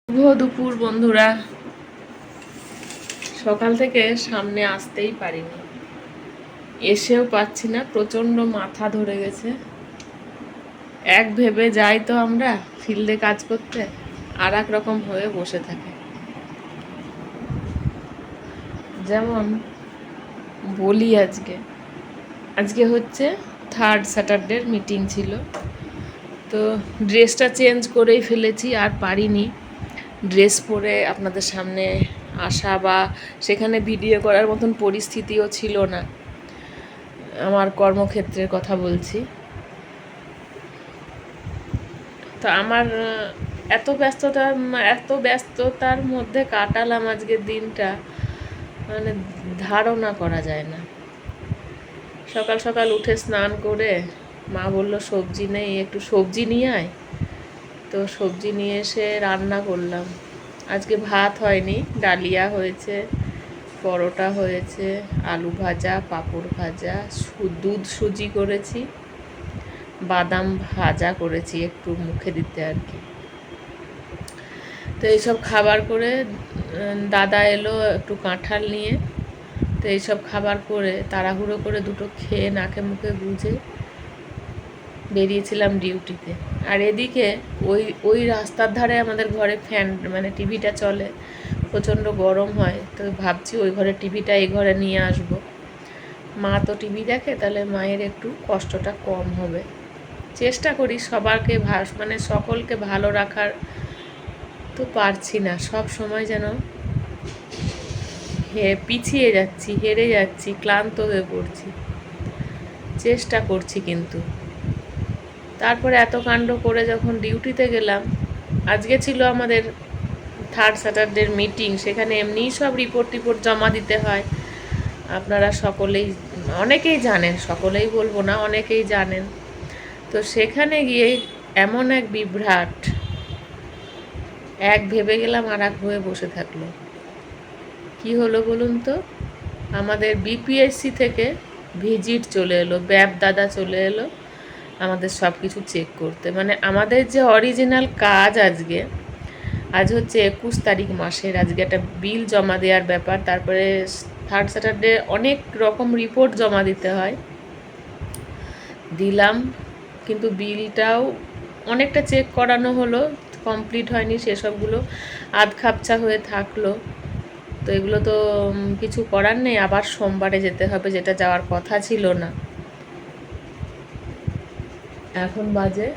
শুভ দুপুর বন্ধুরা। সকাল থেকে সামনে আসতেই পারিনি, এসেও পাচ্ছি না, প্রচন্ড মাথা ধরে গেছে। এক ভেবে যাই তো আমরা ফিল্ডে কাজ করতে, আর এক রকম হয়ে বসে থাকে। যেমন বলি, আজকে হচ্ছে 3rd স্যাটারডের মিটিং ছিল, তো ড্রেসটা চেঞ্জ করেই ফেলেছি, আর পারিনি ড্রেস পরে আপনাদের সামনে আসা বা সেখানে ভিডিও করার মতন পরিস্থিতিও ছিল না। আমার কর্মক্ষেত্রের কথা বলছি। তো আমার এত ব্যস্ততার মধ্যে কাটালাম আজকের দিনটা, মানে ধারণা করা যায় না। সকাল সকাল উঠে স্নান করে মা বলল সবজি নেই, একটু সবজি নিয়ে আয়। তো সবজি নিয়ে এসে রান্না করলাম। আজকে ভাত হয়নি, ডালিয়া হয়েছে, পরোটা হয়েছে, আলু ভাজা, পাঁপড় ভাজা, দুধ সুজি করেছি, বাদাম ভাজা করেছি একটু মুখে দিতে আর কি। তো এইসব খাবার করে দাদা এলো একটু কাঁঠাল নিয়ে। তো এইসব খাবার করে তাড়াহুড়ো করে দুটো খেয়ে নাকে মুখে গুঁজে বেরিয়েছিলাম ডিউটিতে। আর এদিকে ওই রাস্তার ধারে আমাদের ঘরে ফ্যান, মানে টিভিটা চলে, প্রচণ্ড গরম হয়। তো ভাবছি ওই ঘরে টিভিটা এই ঘরে নিয়ে আসব। মা তো টিভি দেখে, তাহলে মায়ের একটু কষ্টটা কম হবে। চেষ্টা করি সবারকে মানে সকলকে ভালো রাখার, তো পারছি না। সব সময় যেন পিছিয়ে যাচ্ছি, হেরে যাচ্ছি, ক্লান্ত হয়ে পড়ছি। চেষ্টা করছি কিন্তু। তারপরে এত কাণ্ড করে যখন ডিউটিতে গেলাম, আজকে ছিল আমাদের 3rd স্যাটারডের মিটিং। সেখানে এমনিই সব রিপোর্ট জমা দিতে হয়, আপনারা সকলেই অনেকেই জানেন, সকলেই বলবো না, অনেকেই জানেন। তো সেখানে গিয়ে এমন এক বিভ্রাট, এক ভেবে গেলাম আর এক হয়ে বসে থাকলো। কি হলো বলুন তো? আমাদের বিপিএসসি থেকে ভিজিট চলে এলো, ব্যাব দাদা চলে এলো আমাদের সব কিছু চেক করতে। মানে আমাদের যে অরিজিনাল কাজ, আজ হচ্ছে 21 তারিখ মাসের, আজকে একটা বিল জমা দেওয়ার ব্যাপার। তারপরে 3rd স্যাটারডে অনেক রকম রিপোর্ট জমা দিতে হয়, দিলাম। কিন্তু বিলটাও অনেকটা চেক করানো হলো, কমপ্লিট হয়নি, সেসবগুলো আধ খাপচা হয়ে থাকলো। তো এগুলো তো কিছু করার নেই, আবার সোমবারে যেতে হবে, যেটা যাওয়ার কথা ছিল না। এখন বাজে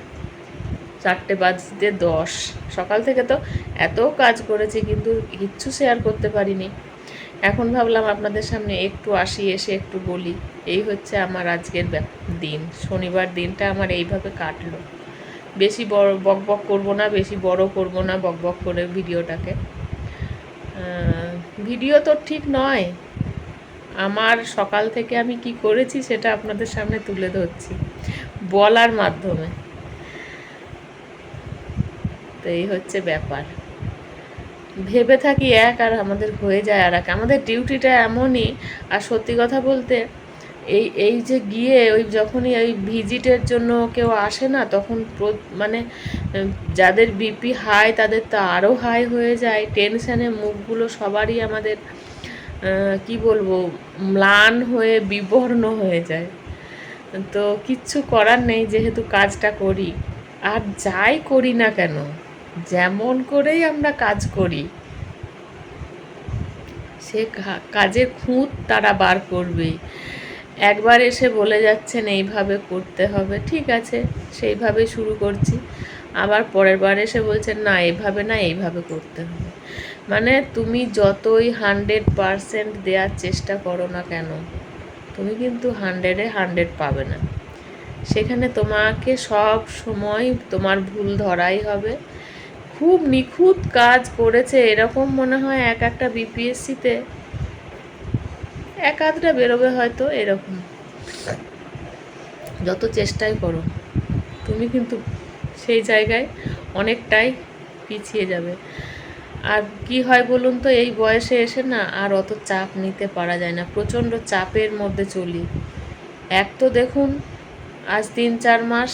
4:10। সকাল থেকে তো এত কাজ করেছি, কিন্তু কিচ্ছু শেয়ার করতে পারিনি। এখন ভাবলাম আপনাদের সামনে একটু আসি, এসে একটু বলি। এই হচ্ছে আমার আজকের দিন, শনিবার দিনটা আমার এইভাবে কাটলো। বেশি বড় বক করবো না, বেশি বড় করবো না বক করে ভিডিওটাকে। ভিডিও তো ঠিক নয়, আমার সকাল থেকে আমি কি করেছি সেটা আপনাদের সামনে তুলে ধরছি বলার মাধ্যমে। তো এই হচ্ছে ব্যাপার। ভেবে থাকি এক, আর আমাদের হয়ে যায় আর এক। আমাদের ডিউটিটা এমনই। আর সত্যি কথা বলতে, এই যে গিয়ে যখনই ওই ভিজিটের জন্য কেউ আসে না, তখন মানে যাদের বিপি হাই তাদের তো আরও হাই হয়ে যায়। টেনশানে মুখগুলো সবারই আমাদের কি বলবো, ম্লান হয়ে বিবর্ণ হয়ে যায়। তো কিচ্ছু করার নেই, যেহেতু কাজটা করি। আর যাই করি না কেন, যেমন করেই আমরা কাজ করি, সে কাজের খুঁত তারা বার করবেই। একবার এসে বলে যাচ্ছেন এইভাবে করতে হবে, ঠিক আছে, সেইভাবে শুরু করছি। আবার পরের বার এসে বলছেন না এভাবে না, এইভাবে করতে হবে। মানে তুমি যতই 100% দেওয়ার চেষ্টা করো না কেন, তুমি কিন্তু 100-এ 100 পাবে না। সেখানে তোমাকে সব সময় তোমার ভুল ধরাই হবে। খুব নিখুঁত কাজ করেছে এরকম মনে হয় একটা বিপিএসসিতে এক আধটা বেরোবে হয়তো, এরকম। যত চেষ্টাই করো, তুমি কিন্তু সেই জায়গায় অনেকটাই পিছিয়ে যাবে। আর কি হয় বলুন তো, এই বয়সে এসে না আর অত চাপ নিতে পারা যায় না, প্রচণ্ড চাপের মধ্যে চলি। এক তো দেখুন, আজ 3-4 মাস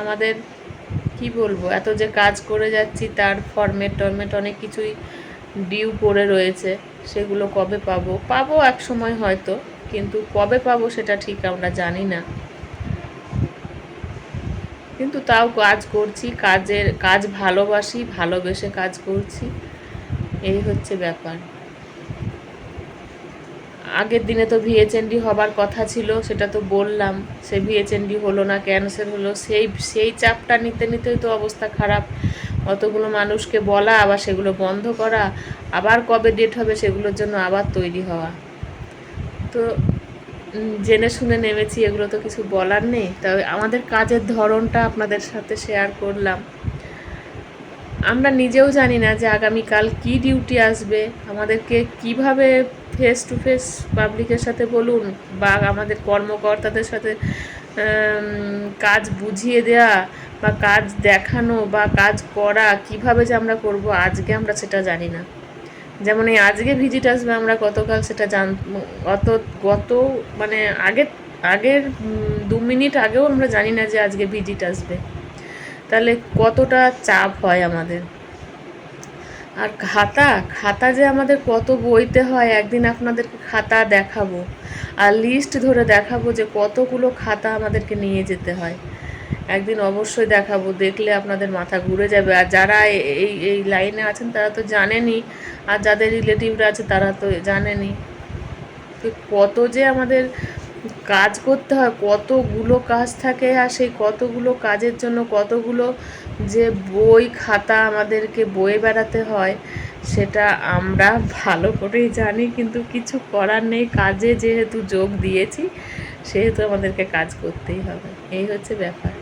আমাদের কি বলবো, এত যে কাজ করে যাচ্ছি তার ফরমেট টরমেট অনেক কিছুই ডিউ পড়ে রয়েছে, সেগুলো কবে পাবো, পাবো এক সময় হয়তো, কিন্তু কবে পাবো সেটা ঠিক আমরা জানি না। কিন্তু তাও কাজ করছি, কাজ ভালোবাসি, ভালোবেসে কাজ করছি, এই হচ্ছে ব্যাপার। আগের দিনে তো ভিএচএনডি হবার কথা ছিল, সেটা তো বললাম, সে ভিএচএনডি হলো না, ক্যান্সেল হলো। সেই চাপটা নিতে নিতেই তো অবস্থা খারাপ। অতগুলো মানুষকে বলা, আবার সেগুলো বন্ধ করা, আবার কবে ডেট হবে সেগুলোর জন্য আবার তৈরি হওয়া। তো জেনে শুনে নেমেছি, এগুলো তো কিছু বলার নেই। তবে আমাদের কাজের ধরনটা আপনাদের সাথে শেয়ার করলাম। আমরা নিজেও জানি না যে আগামীকাল কি ডিউটি আসবে, আমাদেরকে কিভাবে ফেস টু ফেস পাবলিকের সাথে বলুন বা আমাদের কর্মকর্তাদের সাথে কাজ বুঝিয়ে দেওয়া বা কাজ দেখানো বা কাজ করা কিভাবে যে আমরা করব, আজকে আমরা সেটা জানি না। যেমন এই আজকে ভিজিট আসবে, আমরা গতকাল সেটা গত মানে আগের 2 মিনিট আগেও আমরা জানি না যে আজকে ভিজিট আসবে। তাহলে কতটা চাপ হয় আমাদের। আর খাতা যে আমাদের কত বইতে হয়, একদিন আপনাদেরকে খাতা দেখাবো, আর লিস্ট ধরে দেখাবো যে কতগুলো খাতা আমাদেরকে নিয়ে যেতে হয়। একদিন অবশ্যই দেখাবো, দেখলে আপনাদের মাথা ঘুরে যাবে। আর যারা এই লাইনে আছেন তারা তো জানেনই, আর যাদের রিলেটিভরা আছে তারা তো জানেনই কত যে আমাদের কাজ করতে হয়, কতগুলো কাজ থাকে, আর সেই কতগুলো কাজের জন্য কতগুলো যে বই খাতা আমাদেরকে বয়ে বেড়াতে হয়, সেটা আমরা ভালো করেই জানি। কিন্তু কিছু করার নেই, কাজে যেহেতু যোগ দিয়েছি সেহেতু আমাদেরকে কাজ করতেই হবে, এই হচ্ছে ব্যাপার।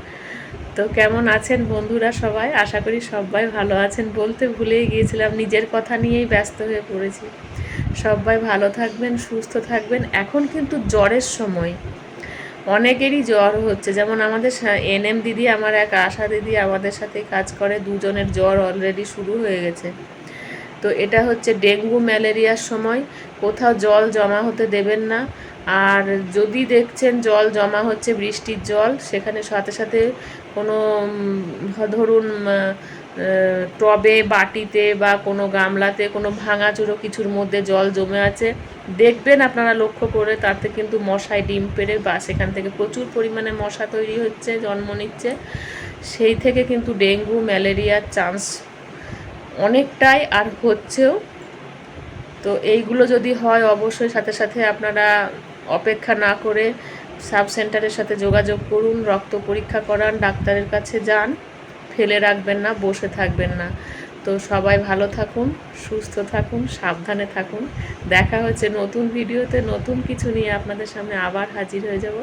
তো কেমন আছেন বন্ধুরা সবাই? আশা করি সবাই ভালো আছেন। বলতে ভুলেই গিয়েছিলাম, নিজের কথা নিয়েই ব্যস্ত হয়ে পড়েছি। সবাই ভালো থাকবেন, সুস্থ থাকবেন। এখন কিন্তু জ্বরের সময়, অনেকেরই জ্বর হচ্ছে। যেমন আমাদের এনএম দিদি, আমার এক আশা দিদি আমাদের সাথে কাজ করে, দুজনের জ্বর অলরেডি শুরু হয়ে গেছে। তো এটা হচ্ছে ডেঙ্গু ম্যালেরিয়ার সময়, কোথাও জল জমা হতে দেবেন না। আর যদি দেখছেন জল জমা হচ্ছে, বৃষ্টির জল, সেখানে সাথে সাথে কোনো ধরুন টবে, বাটিতে বা কোনো গামলাতে কোনো ভাঙাচুরো কিছুর মধ্যে জল জমে আছে, দেখবেন আপনারা লক্ষ্য করে, তাতে কিন্তু মশায় ডিম পেড়ে বা সেখান থেকে প্রচুর পরিমাণে মশা তৈরি হচ্ছে, জন্ম নিচ্ছে। সেই থেকে কিন্তু ডেঙ্গু ম্যালেরিয়ার চান্স অনেকটাই, আর হচ্ছেও। তো এইগুলো যদি হয়, অবশ্যই সাথে সাথে আপনারা অপেক্ষা না করে সাব সেন্টারের সাথে যোগাযোগ করুন, রক্ত পরীক্ষা করান, ডাক্তারের কাছে যান, ফেলে রাখবেন না, বসে থাকবেন না। তো সবাই ভালো থাকুন, সুস্থ থাকুন, সাবধানে থাকুন। দেখা হচ্ছে নতুন ভিডিওতে, নতুন কিছু নিয়ে আপনাদের সামনে আবার হাজির হয়ে যাব।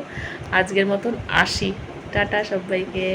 আজকের মতন আসি, টাটা সবাইকে।